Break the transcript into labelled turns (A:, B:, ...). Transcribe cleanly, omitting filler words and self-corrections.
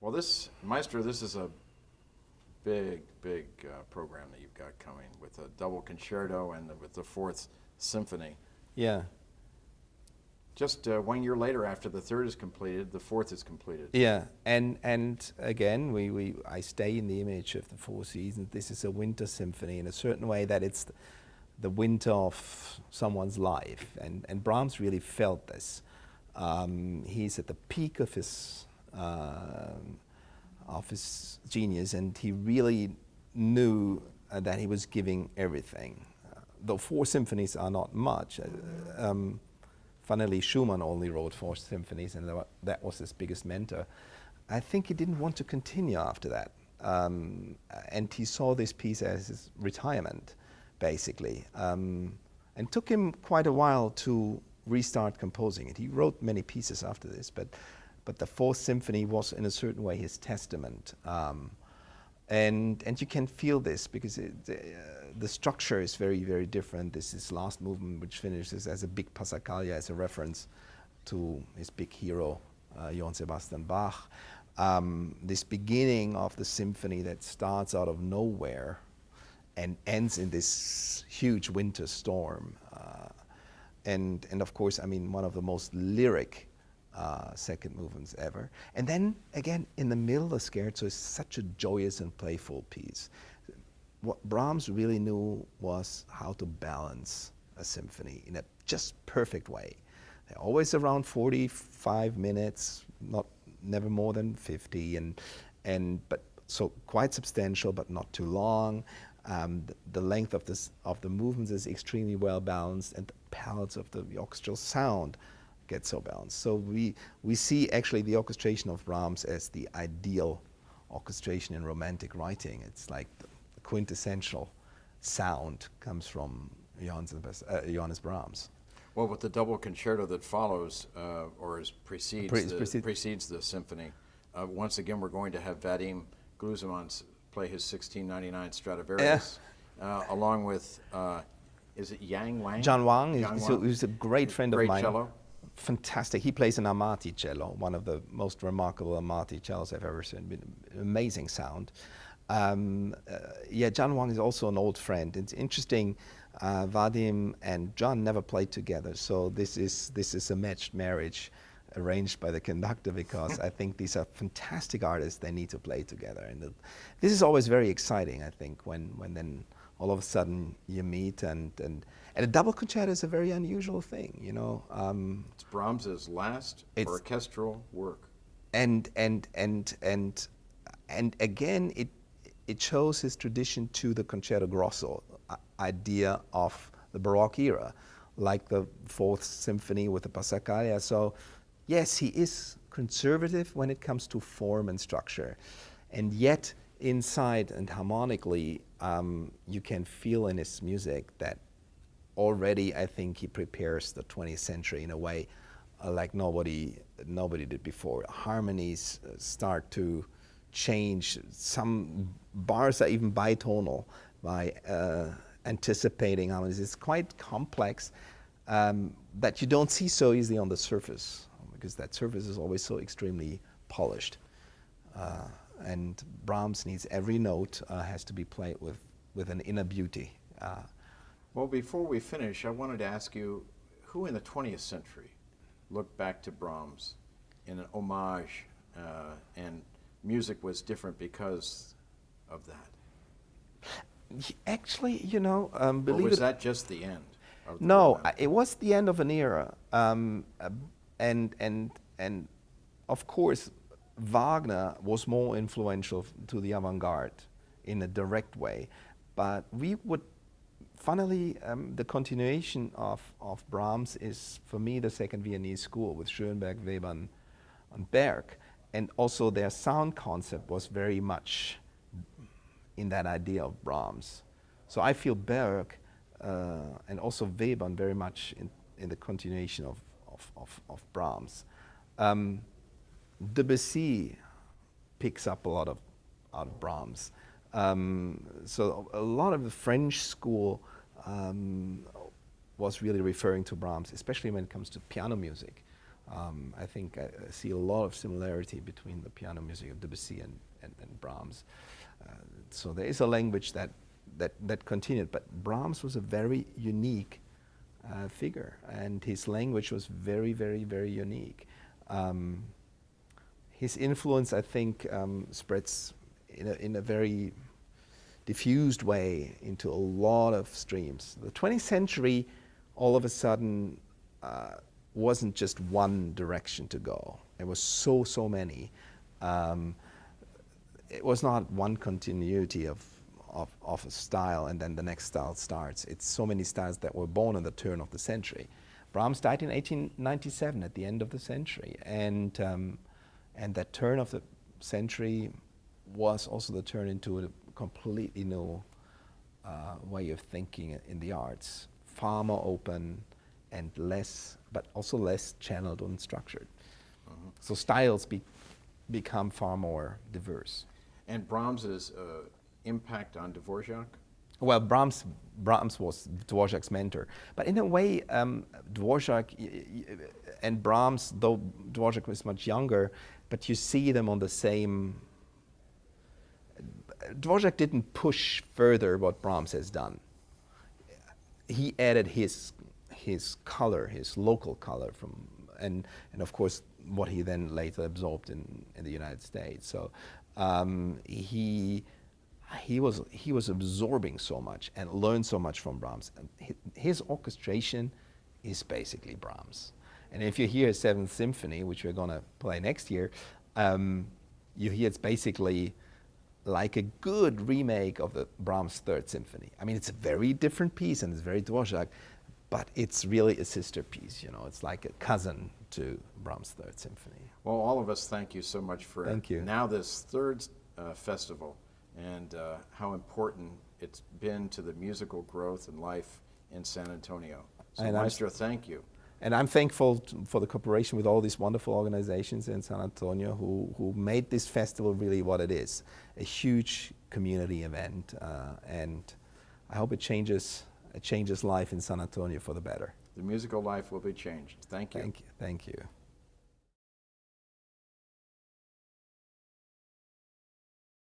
A: Well, this Maestro, this is a big program that you've got coming with a double concerto and with the Fourth Symphony.
B: Yeah.
A: Just 1 year later, after the third is completed, the fourth is completed.
B: Yeah, and again, I stay in the image of the Four Seasons. This is a winter symphony in a certain way that it's the winter of someone's life, and Brahms really felt this. He's at the peak of his genius, and he really knew that he was giving everything. The four symphonies are not much. Funnily, Schumann only wrote 4 symphonies, and that was his biggest mentor. I think he didn't want to continue after that. And he saw this piece as his retirement, basically. And took him quite a while to restart composing it. He wrote many pieces after this, but the Fourth Symphony was in a certain way his testament. And you can feel this because the structure is very different. This is last movement, which finishes as a big Passacaglia, as a reference to his big hero, Johann Sebastian Bach. This beginning of the symphony that starts out of nowhere and ends in this huge winter storm. And of course, I mean, one of the most lyric second movements ever. And then again, in the middle, the scherzo is such a joyous and playful piece. What Brahms really knew was how to balance a symphony in a just perfect way. They're always around 45 minutes, never more than 50, but so quite substantial, but not too long. The length of the movements is extremely well balanced, and the palettes of the orchestral sound get so balanced. So we see actually the orchestration of Brahms as the ideal orchestration in romantic writing. It's like the quintessential sound comes from Johannes Brahms.
A: Well, with the double concerto that follows, or precedes the symphony, once again we're going to have Vadim Gluzman play his 1699 Stradivarius, along with, is it Jian Wang?
B: Jian Wang, who's a great friend of mine.
A: Great cello.
B: Fantastic. He plays an Amati cello, one of the most remarkable Amati cellos I've ever seen. Amazing sound. Jian Wang is also an old friend. It's interesting, Vadim and John never played together, so this is a matched marriage arranged by the conductor, because I think these are fantastic artists. They need to play together, and this is always very exciting, I think, when then all of a sudden you meet, and a double concerto is a very unusual thing, you know.
A: It's Brahms's last orchestral work,
B: and again it shows his tradition to the concerto grosso idea of the Baroque era, like the Fourth Symphony with the Passacaglia. So yes, he is conservative when it comes to form and structure, and yet inside and harmonically, you can feel in his music that already, I think, he prepares the 20th century in a way like nobody did before. Harmonies start to change. Some bars are even bitonal by anticipating harmonies. It's quite complex that you don't see so easily on the surface, because that surface is always so extremely polished. And Brahms needs every note has to be played with an inner beauty.
A: Well, before we finish, I wanted to ask you, who in the 20th century looked back to Brahms in an homage, and music was different because of that?
B: Actually, you know,
A: or was that just the end?
B: No, it was the end of an era, and of course, Wagner was more influential to the avant-garde in a direct way, but we would, funnily, the continuation of Brahms is, for me, the second Viennese school with Schoenberg, Weber, and Berg, and also their sound concept was very much in that idea of Brahms. So I feel Berg and also Weber very much in the continuation of Brahms. Debussy picks up a lot out of Brahms. So a lot of the French school was really referring to Brahms, especially when it comes to piano music. I think I see a lot of similarity between the piano music of Debussy and Brahms. So there is a language that continued, but Brahms was a very unique figure, and his language was very, very, very unique. His influence, I think, spreads in a very diffused way into a lot of streams. The 20th century, all of a sudden, wasn't just one direction to go. There was so many. It was not one continuity of a style and then the next style starts. It's so many styles that were born at the turn of the century. Brahms died in 1897 at the end of the century, and that turn of the century was also the turn into a completely new way of thinking in the arts, far more open and less, but also less channeled and structured. So styles become far more diverse.
A: And Brahms's impact on Dvorak?
B: Well, Brahms was Dvorak's mentor, but in a way, Dvorak and Brahms, though Dvorak was much younger, but you see them on the same. Dvorak didn't push further what Brahms has done. He added his color, his local color and of course what he then later absorbed in the United States. So he was absorbing so much and learned so much from Brahms. And his orchestration is basically Brahms. And if you hear Seventh Symphony, which we're going to play next year, you hear it's basically like a good remake of the Brahms Third Symphony. I mean, it's a very different piece and it's very Dvorak, but it's really a sister piece, you know. It's like a cousin to Brahms Third Symphony.
A: Well, all of us thank you so much for
B: Thank you.
A: now this third festival and how important it's been to the musical growth and life in San Antonio. So, Maestro, thank you.
B: And I'm thankful for the cooperation with all these wonderful organizations in San Antonio who made this festival really what it is, a huge community event, and I hope it changes life in San Antonio for the better.
A: The musical life will be changed. Thank you.
B: Thank you.